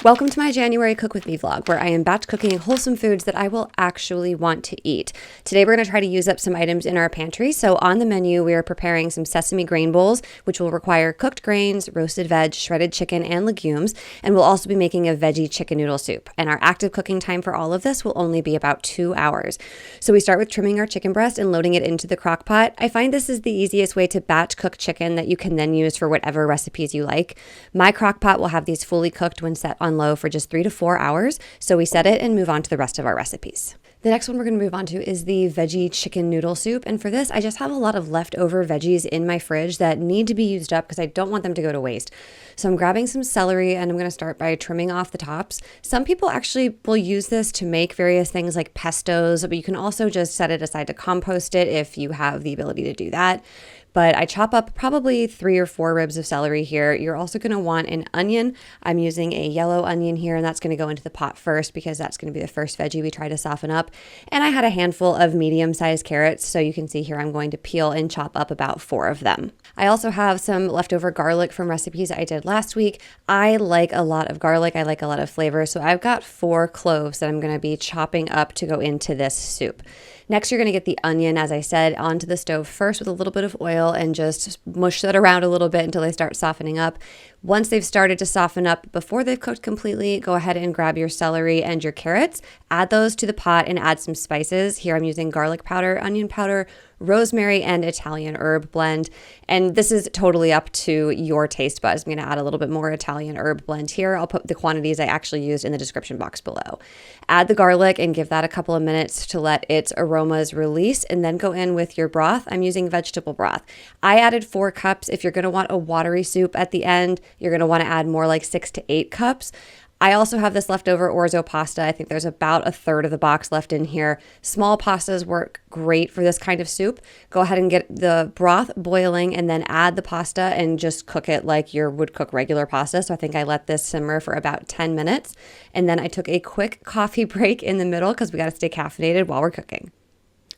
Welcome to my January Cook With Me vlog, where I am batch cooking wholesome foods that I will actually want to eat. Today we're going to try to use up some items in our pantry. So on the menu, we are preparing some sesame grain bowls, which will require cooked grains, roasted veg, shredded chicken, and legumes. And we'll also be making a veggie chicken noodle soup. And our active cooking time for all of this will only be about 2 hours. So we start with trimming our chicken breast and loading it into the crock pot. I find this is the easiest way to batch cook chicken that you can then use for whatever recipes you like. My crock pot will have these fully cooked when set on low for just 3 to 4 hours. So we set it and move on to the rest of our recipes. The next one we're going to move on to is the veggie chicken noodle soup. And for this, I just have a lot of leftover veggies in my fridge that need to be used up because I don't want them to go to waste. So I'm grabbing some celery and I'm going to start by trimming off the tops. Some people actually will use this to make various things like pestos, but you can also just set it aside to compost it if you have the ability to do that. But I chop up probably 3 or 4 ribs of celery here. You're also going to want an onion. I'm using a yellow onion here, and that's going to go into the pot first because that's going to be the first veggie we try to soften up. And I had a handful of medium-sized carrots, so you can see here I'm going to peel and chop up about 4 of them. I also have some leftover garlic from recipes I did last week. I like a lot of garlic. I like a lot of flavor, so I've got 4 cloves that I'm going to be chopping up to go into this soup. Next, you're going to get the onion, as I said, onto the stove first with a little bit of oil and just mush that around a little bit until they start softening up. Once they've started to soften up, before they've cooked completely, go ahead and grab your celery and your carrots, add those to the pot and add some spices. Here I'm using garlic powder, onion powder, rosemary, and Italian herb blend. And this is totally up to your taste buds. I'm going to add a little bit more Italian herb blend here. I'll put the quantities I actually used in the description box below. Add the garlic and give that a couple of minutes to let its aromas release, and then go in with your broth. I'm using vegetable broth. I added 4 cups. If you're going to want a watery soup at the end, you're going to want to add more like 6 to 8 cups. I also have this leftover orzo pasta. I think there's about 1/3 of the box left in here. Small pastas work great for this kind of soup. Go ahead and get the broth boiling and then add the pasta and just cook it like you would cook regular pasta. So I think I let this simmer for about 10 minutes. And then I took a quick coffee break in the middle because we got to stay caffeinated while we're cooking.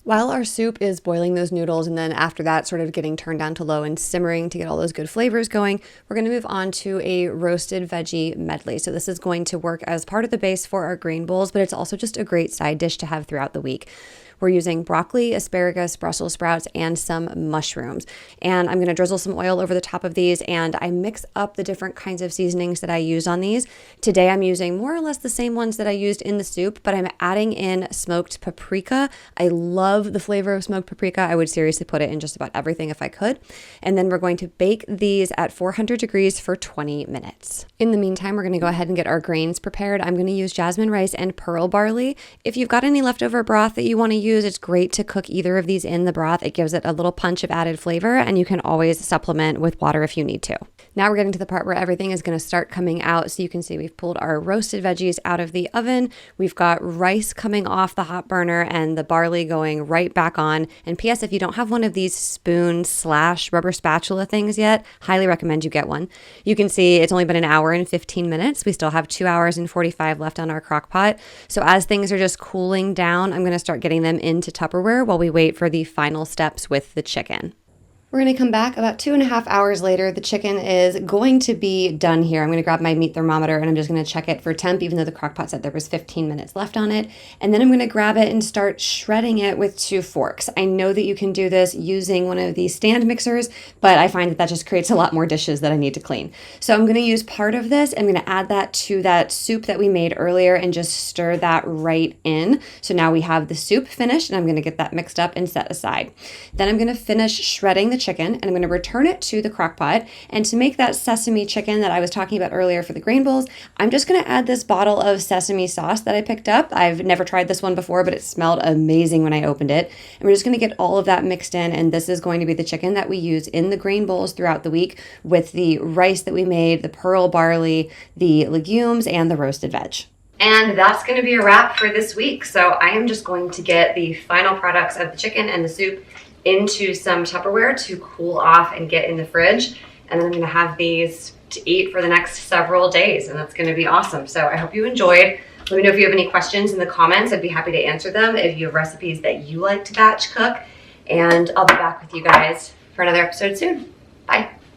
While our soup is boiling those noodles, and then after that sort of getting turned down to low and simmering to get all those good flavors going, we're going to move on to a roasted veggie medley. So this is going to work as part of the base for our grain bowls, but it's also just a great side dish to have throughout the week. We're using broccoli, asparagus, Brussels sprouts, and some mushrooms. And I'm going to drizzle some oil over the top of these, and I mix up the different kinds of seasonings that I use on these. Today I'm using more or less the same ones that I used in the soup, but I'm adding in smoked paprika. I love the flavor of smoked paprika. I would seriously put it in just about everything if I could. And then we're going to bake these at 400 degrees for 20 minutes. In the meantime, we're going to go ahead and get our grains prepared. I'm going to use jasmine rice and pearl barley. If you've got any leftover broth that you want to use, it's great to cook either of these in the broth. It gives it a little punch of added flavor, and you can always supplement with water if you need to. Now we're getting to the part where everything is going to start coming out. So you can see we've pulled our roasted veggies out of the oven. We've got rice coming off the hot burner and the barley going right back on. And P.S. if you don't have one of these spoon/rubber spatula things yet, highly recommend you get one. You can see it's only been 1 hour and 15 minutes. We still have 2 hours and 45 left on our crock pot. So as things are just cooling down, I'm going to start getting them into Tupperware while we wait for the final steps with the chicken. We're going to come back about 2.5 hours later. The chicken is going to be done here. I'm going to grab my meat thermometer and I'm just going to check it for temp, even though the crock pot said there was 15 minutes left on it. And then I'm going to grab it and start shredding it with 2 forks. I know that you can do this using one of these stand mixers, but I find that that just creates a lot more dishes that I need to clean. So I'm going to use part of this. I'm going to add that to that soup that we made earlier and just stir that right in. So now we have the soup finished, and I'm going to get that mixed up and set aside. Then I'm going to finish shredding the chicken, and I'm going to return it to the crock pot. And to make that sesame chicken that I was talking about earlier for the grain bowls, I'm just going to add this bottle of sesame sauce that I picked up. I've never tried this one before, but it smelled amazing when I opened it. And we're just going to get all of that mixed in, and this is going to be the chicken that we use in the grain bowls throughout the week with the rice that we made, the pearl barley, the legumes, and the roasted veg. And that's going to be a wrap for this week. So I am just going to get the final products of the chicken and the soup into some Tupperware to cool off and get in the fridge. And then I'm going to have these to eat for the next several days, and that's going to be awesome. So I hope you enjoyed. Let me know if you have any questions in the comments. I'd be happy to answer them if you have recipes that you like to batch cook. And I'll be back with you guys for another episode soon. Bye.